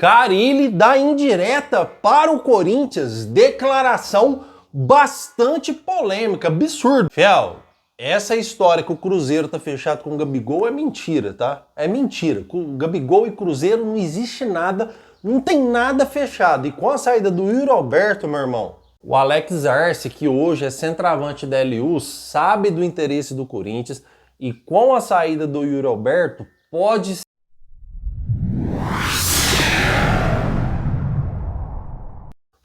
Carille dá indireta para o Corinthians, declaração bastante polêmica, absurdo. Fiel, essa história que o Cruzeiro tá fechado com o Gabigol é mentira, tá? É mentira. Com o Gabigol e Cruzeiro não existe nada, não tem nada fechado. E com a saída do Yuri Alberto, meu irmão, o Alex Arce, que hoje é centroavante da LU, sabe do interesse do Corinthians e com a saída do Yuri Alberto, pode ser.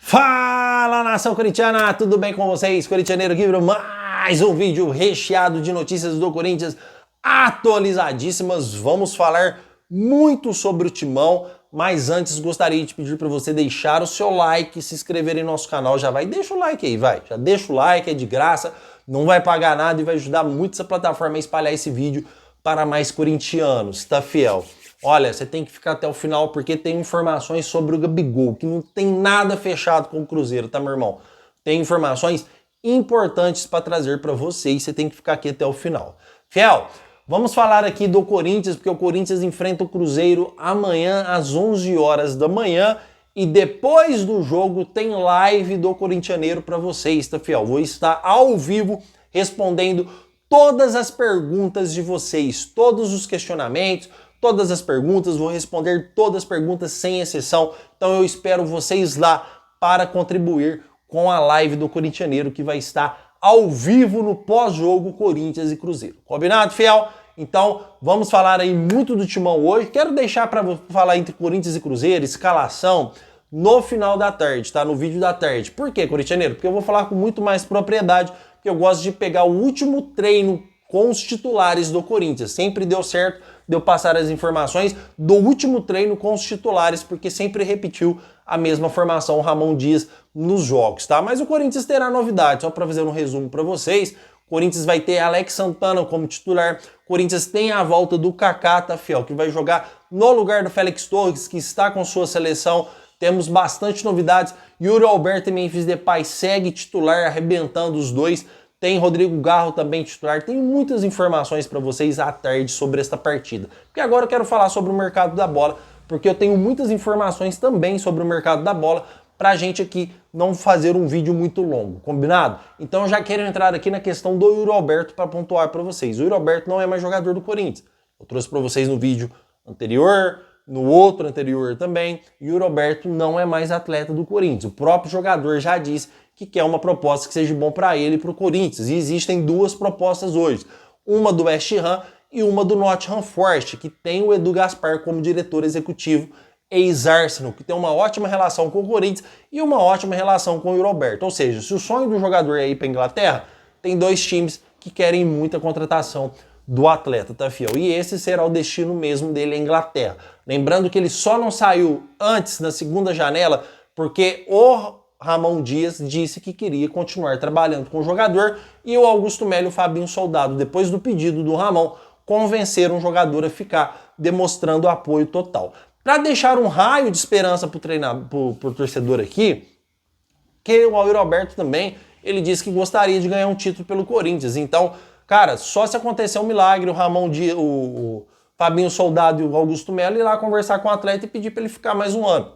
Fala, nação corintiana, tudo bem com vocês? Corintianeiro aqui para mais um vídeo recheado de notícias do Corinthians atualizadíssimas. Vamos falar muito sobre o Timão, mas antes gostaria de pedir para você deixar o seu like, se inscrever em nosso canal. Já vai, deixa o like aí, vai. Já deixa o like, é de graça, não vai pagar nada e vai ajudar muito essa plataforma a espalhar esse vídeo para mais corintianos, tá, fiel? Olha, você tem que ficar até o final porque tem informações sobre o Gabigol, que não tem nada fechado com o Cruzeiro, tá, meu irmão? Tem informações importantes para trazer para você e você tem que ficar aqui até o final. Fiel, vamos falar aqui do Corinthians, porque o Corinthians enfrenta o Cruzeiro amanhã às 11 horas da manhã e depois do jogo tem live do Corintianeiro para vocês, tá, fiel? Vou estar ao vivo respondendo todas as perguntas de vocês, todos os questionamentos, todas as perguntas, vou responder todas as perguntas sem exceção. Então eu espero vocês lá para contribuir com a live do Corintianeiro que vai estar ao vivo no pós-jogo Corinthians e Cruzeiro. Combinado, fiel? Então vamos falar aí muito do Timão hoje. Quero deixar para falar entre Corinthians e Cruzeiro, escalação, no final da tarde, tá? No vídeo da tarde. Por quê, Corintianeiro? Porque eu vou falar com muito mais propriedade, porque eu gosto de pegar o último treino com os titulares do Corinthians. Sempre deu certo de eu passar as informações do último treino com os titulares, porque sempre repetiu a mesma formação o Ramon Dias nos jogos, tá? Mas o Corinthians terá novidade, só para fazer um resumo para vocês. O Corinthians vai ter Alex Santana como titular. O Corinthians tem a volta do Kaká, tá, fiel? Que vai jogar no lugar do Félix Torres, que está com sua seleção. Temos bastante novidades. Yuri Alberto e Memphis Depay segue titular, arrebentando os dois. Tem Rodrigo Garro também titular. Tem muitas informações para vocês à tarde sobre esta partida. Porque agora eu quero falar sobre o mercado da bola, porque eu tenho muitas informações também sobre o mercado da bola para a gente aqui não fazer um vídeo muito longo, combinado? Então eu já quero entrar aqui na questão do Yuri Alberto para pontuar para vocês. O Yuri Alberto não é mais jogador do Corinthians. Eu trouxe para vocês no vídeo anterior, no outro anterior também. Yuri Alberto não é mais atleta do Corinthians. O próprio jogador já disse que quer uma proposta que seja bom para ele e para o Corinthians. E existem duas propostas hoje. Uma do West Ham e uma do Nottingham Forest, que tem o Edu Gaspar como diretor executivo, ex-Arsenal, que tem uma ótima relação com o Corinthians e uma ótima relação com o Yuri Alberto. Ou seja, se o sonho do jogador é ir para a Inglaterra, tem dois times que querem muita contratação do atleta, tá, fiel? E esse será o destino mesmo dele, a Inglaterra. Lembrando que ele só não saiu antes, na segunda janela, porque o Ramon Dias disse que queria continuar trabalhando com o jogador e o Augusto Melo e o Fabinho Soldado, depois do pedido do Ramon, convenceram o jogador a ficar, demonstrando apoio total. Para deixar um raio de esperança para o torcedor aqui, que o Yuri Alberto também, ele disse que gostaria de ganhar um título pelo Corinthians. Então, cara, só se acontecer um milagre, o Ramon Dias, o Fabinho Soldado e o Augusto Melo ir lá conversar com o atleta e pedir para ele ficar mais um ano.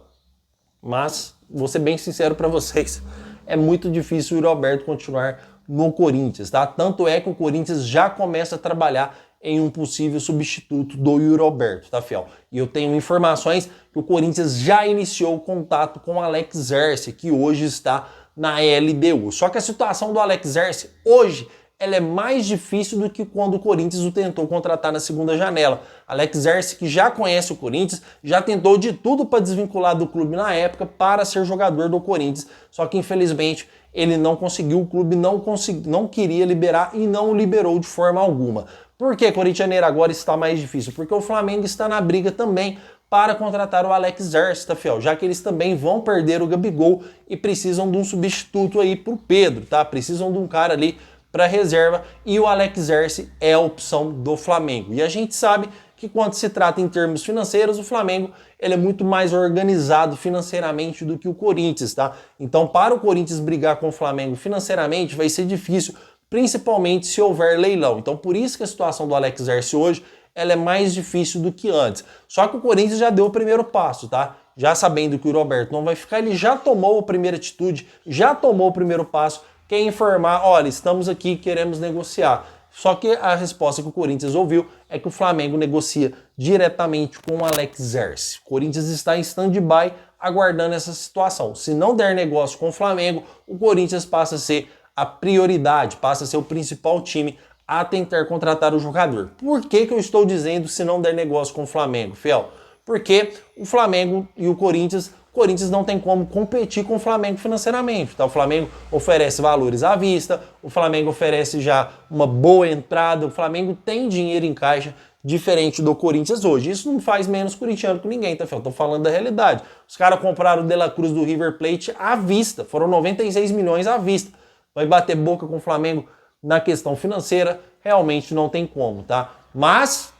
Mas, vou ser bem sincero para vocês, é muito difícil o Yuri Alberto continuar no Corinthians, tá? Tanto é que o Corinthians já começa a trabalhar em um possível substituto do Yuri Alberto, tá, fiel? E eu tenho informações que o Corinthians já iniciou o contato com o Alex Arce, que hoje está na LDU. Só que a situação do Alex Arce hoje ela é mais difícil do que quando o Corinthians o tentou contratar na segunda janela. Alex Arce, que já conhece o Corinthians, já tentou de tudo para desvincular do clube na época para ser jogador do Corinthians, só que infelizmente ele não conseguiu, o clube não queria liberar e não liberou de forma alguma. Por que, Corintianeiro, agora está mais difícil? Porque o Flamengo está na briga também para contratar o Alex Arce, tá, fiel? Já que eles também vão perder o Gabigol e precisam de um substituto aí pro Pedro, tá? Precisam de um cara ali para reserva e o Alex Arce é a opção do Flamengo. E a gente sabe que quando se trata em termos financeiros, o Flamengo ele é muito mais organizado financeiramente do que o Corinthians, tá? Então, para o Corinthians brigar com o Flamengo financeiramente vai ser difícil, principalmente se houver leilão. Então, por isso que a situação do Alex Arce hoje ela é mais difícil do que antes. Só que o Corinthians já deu o primeiro passo, tá? já sabendo que o Roberto não vai ficar, ele já tomou a primeira atitude, já tomou o primeiro passo, que é informar, olha, estamos aqui, queremos negociar. Só que a resposta que o Corinthians ouviu é que o Flamengo negocia diretamente com o Alex Zerce. O Corinthians está em stand-by aguardando essa situação. Se não der negócio com o Flamengo, o Corinthians passa a ser a prioridade, passa a ser o principal time a tentar contratar o jogador. Por que eu estou dizendo se não der negócio com o Flamengo, Fiel? Porque o Flamengo e o Corinthians não tem como competir com o Flamengo financeiramente. Tá? O Flamengo oferece valores à vista, o Flamengo oferece já uma boa entrada, o Flamengo tem dinheiro em caixa, diferente do Corinthians hoje. Isso não faz menos corintiano que ninguém, tá, Fiel? Tô falando da realidade. Os caras compraram o De La Cruz do River Plate à vista, foram 96 milhões à vista. Vai bater boca com o Flamengo na questão financeira, realmente não tem como, tá? Mas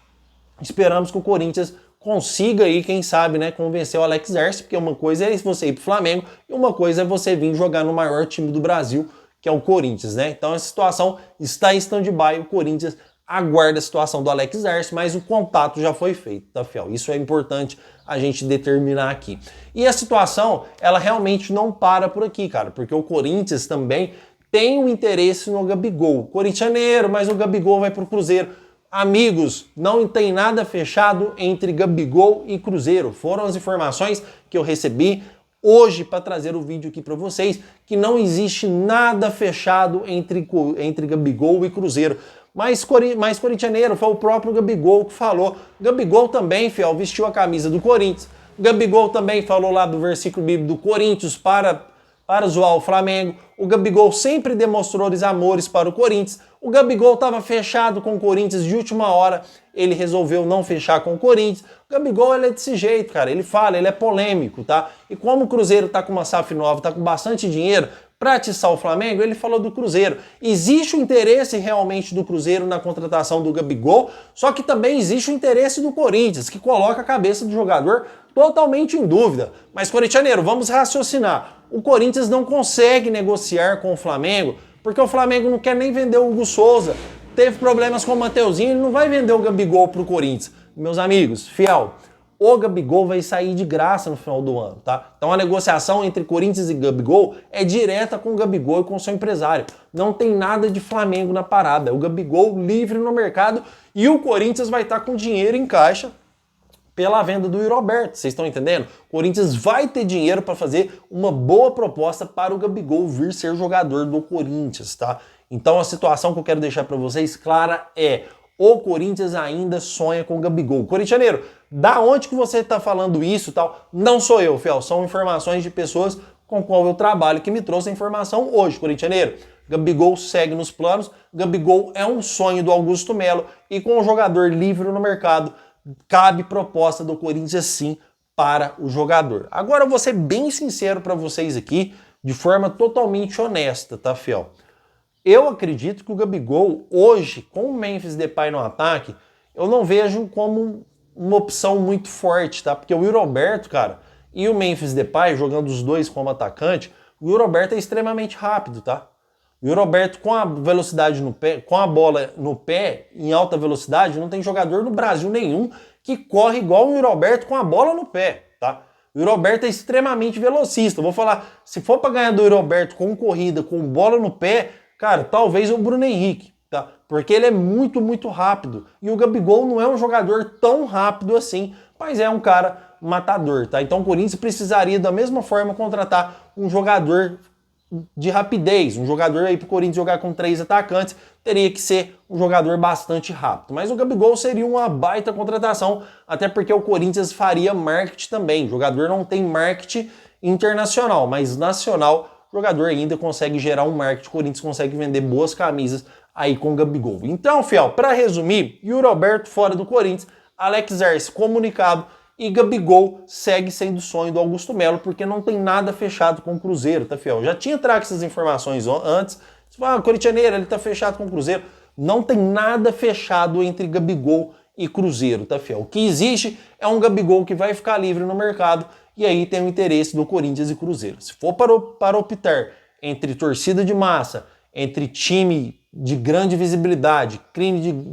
esperamos que o Corinthians consiga aí, quem sabe, né, convencer o Alex Zerce, porque uma coisa é você ir pro Flamengo e uma coisa é você vir jogar no maior time do Brasil, que é o Corinthians, né? Então a situação está em stand-by, o Corinthians aguarda a situação do Alex Zerce, mas o contato já foi feito, tá, Fiel? Isso é importante a gente determinar aqui. E a situação, ela realmente não para por aqui, cara, porque o Corinthians também tem um interesse no Gabigol. Corintianeiro, mas o Gabigol vai pro Cruzeiro. Amigos, não tem nada fechado entre Gabigol e Cruzeiro. Foram as informações que eu recebi hoje para trazer o vídeo aqui para vocês, que não existe nada fechado entre Gabigol e Cruzeiro. Mas corintianeiro, foi o próprio Gabigol que falou. Gabigol também, Fiel, vestiu a camisa do Corinthians. Gabigol também falou lá do versículo bíblico do Corinthians para zoar o Flamengo. O Gabigol sempre demonstrou os amores para o Corinthians. O Gabigol estava fechado com o Corinthians de última hora, ele resolveu não fechar com o Corinthians. O Gabigol, ele é desse jeito, cara, ele fala, ele é polêmico, tá? E como o Cruzeiro tá com uma SAF nova, tá com bastante dinheiro para atiçar o Flamengo, ele falou do Cruzeiro. Existe o interesse realmente do Cruzeiro na contratação do Gabigol, só que também existe o interesse do Corinthians, que coloca a cabeça do jogador totalmente em dúvida. Mas, corintianeiro, vamos raciocinar. O Corinthians não consegue negociar com o Flamengo, porque o Flamengo não quer nem vender o Hugo Souza. Teve problemas com o Mateuzinho, ele não vai vender o Gabigol pro Corinthians. Meus amigos, Fiel, o Gabigol vai sair de graça no final do ano, tá? Então a negociação entre Corinthians e Gabigol é direta com o Gabigol e com o seu empresário. Não tem nada de Flamengo na parada. O Gabigol livre no mercado e o Corinthians vai estar com dinheiro em caixa pela venda do Roberto, vocês estão entendendo? O Corinthians vai ter dinheiro para fazer uma boa proposta para o Gabigol vir ser jogador do Corinthians, tá? Então a situação que eu quero deixar para vocês clara é: o Corinthians ainda sonha com o Gabigol. Corintianeiro, da onde que você está falando isso e tal? Não sou eu, Fiel, são informações de pessoas com qual eu trabalho que me trouxe a informação hoje, corintianeiro. Gabigol segue nos planos, Gabigol é um sonho do Augusto Melo e com o jogador livre no mercado, cabe proposta do Corinthians sim para o jogador. Agora eu vou ser bem sincero para vocês aqui, de forma totalmente honesta, tá, Fiel? Eu acredito que o Gabigol, hoje, com o Memphis Depay no ataque, eu não vejo como uma opção muito forte, tá? Porque o Yuri Alberto, cara, e o Memphis Depay, jogando os dois como atacante, o Yuri Alberto é extremamente rápido, tá? O Yuri Alberto com a velocidade no pé, com a bola no pé, em alta velocidade, não tem jogador no Brasil nenhum que corre igual o Yuri Alberto com a bola no pé, tá? O Yuri Alberto é extremamente velocista. Eu vou falar, se for para ganhar do Yuri Alberto com corrida, com bola no pé, cara, talvez o Bruno Henrique, tá? Porque ele é muito, muito rápido. E o Gabigol não é um jogador tão rápido assim, mas é um cara matador, tá? Então o Corinthians precisaria da mesma forma contratar um jogador de rapidez, um jogador aí pro Corinthians jogar com 3 atacantes, teria que ser um jogador bastante rápido. Mas o Gabigol seria uma baita contratação, até porque o Corinthians faria marketing também. O jogador não tem marketing internacional, mas nacional, o jogador ainda consegue gerar um marketing. O Corinthians consegue vender boas camisas aí com o Gabigol. Então, Fiel, para resumir, Yuri Alberto fora do Corinthians, Alex Zerce comunicado, e Gabigol segue sendo o sonho do Augusto Melo, porque não tem nada fechado com o Cruzeiro, tá, Fiel? Já tinha trago essas informações antes. Você fala, corintianeiro, ele tá fechado com o Cruzeiro. Não tem nada fechado entre Gabigol e Cruzeiro, tá, Fiel? O que existe é um Gabigol que vai ficar livre no mercado, e aí tem o interesse do Corinthians e Cruzeiro. Se for para optar entre torcida de massa, entre time de grande visibilidade,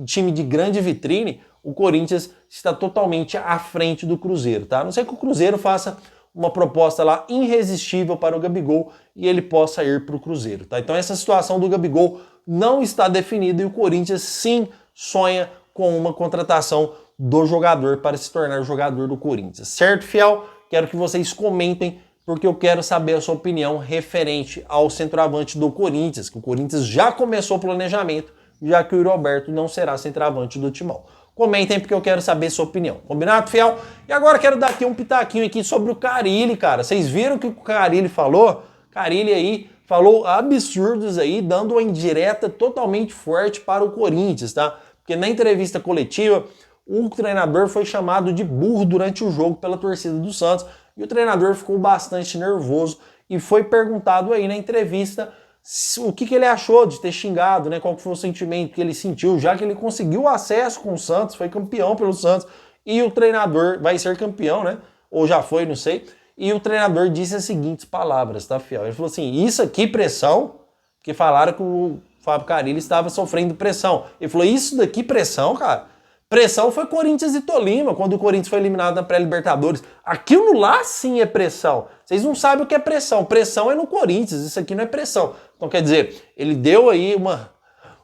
time de grande vitrine, o Corinthians está totalmente à frente do Cruzeiro, tá? A não ser que o Cruzeiro faça uma proposta lá irresistível para o Gabigol e ele possa ir para o Cruzeiro, tá? Então essa situação do Gabigol não está definida e o Corinthians sim sonha com uma contratação do jogador para se tornar jogador do Corinthians. Certo, fiel? Quero que vocês comentem porque eu quero saber a sua opinião referente ao centroavante do Corinthians, que o Corinthians já começou o planejamento, já que o Roberto não será centroavante do Timão. Comentem porque eu quero saber a sua opinião. Combinado, fiel? E agora quero dar aqui um pitaquinho aqui sobre o Carille, cara. Vocês viram o que o Carille falou? Carille aí falou absurdos aí, dando uma indireta totalmente forte para o Corinthians, tá? Porque na entrevista coletiva, o treinador foi chamado de burro durante o jogo pela torcida do Santos e o treinador ficou bastante nervoso e foi perguntado aí na entrevista o que ele achou de ter xingado, né? Qual foi o sentimento que ele sentiu, já que ele conseguiu acesso com o Santos, foi campeão pelo Santos, e o treinador vai ser campeão, né? Ou já foi, não sei. E o treinador disse as seguintes palavras, tá, fiel? Ele falou assim, isso aqui pressão, porque falaram que o Fábio Carille estava sofrendo pressão. Ele falou, isso daqui pressão, cara? Pressão foi Corinthians e Tolima, quando o Corinthians foi eliminado na pré-Libertadores. Aquilo lá sim é pressão. Vocês não sabem o que é pressão. Pressão é no Corinthians, isso aqui não é pressão. Então, quer dizer, ele deu aí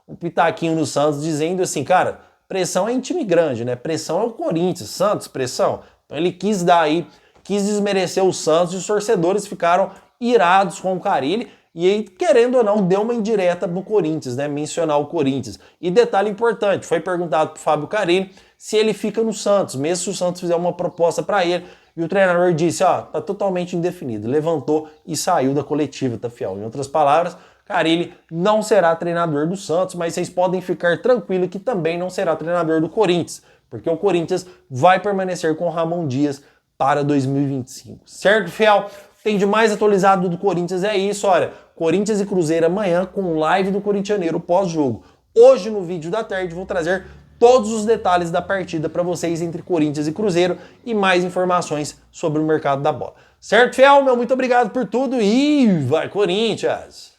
um pitaquinho no Santos, dizendo assim, cara, pressão é em time grande, né? Pressão é o Corinthians, Santos, pressão. Então ele quis dar aí, quis desmerecer o Santos e os torcedores ficaram irados com o Carille. E aí, querendo ou não, deu uma indireta no Corinthians, né? Mencionar o Corinthians. E detalhe importante, foi perguntado pro Fábio Carille se ele fica no Santos, mesmo se o Santos fizer uma proposta para ele. E o treinador disse, ó, tá totalmente indefinido. Levantou e saiu da coletiva, tá, fiel? Em outras palavras, Carille não será treinador do Santos, mas vocês podem ficar tranquilos que também não será treinador do Corinthians, porque o Corinthians vai permanecer com o Ramon Dias para 2025. Certo, fiel? Tem de mais atualizado do Corinthians, é isso, olha. Corinthians e Cruzeiro amanhã com live do Corintianeiro pós-jogo. Hoje no vídeo da tarde vou trazer todos os detalhes da partida para vocês entre Corinthians e Cruzeiro e mais informações sobre o mercado da bola. Certo, fiel? Meu muito obrigado por tudo e vai Corinthians!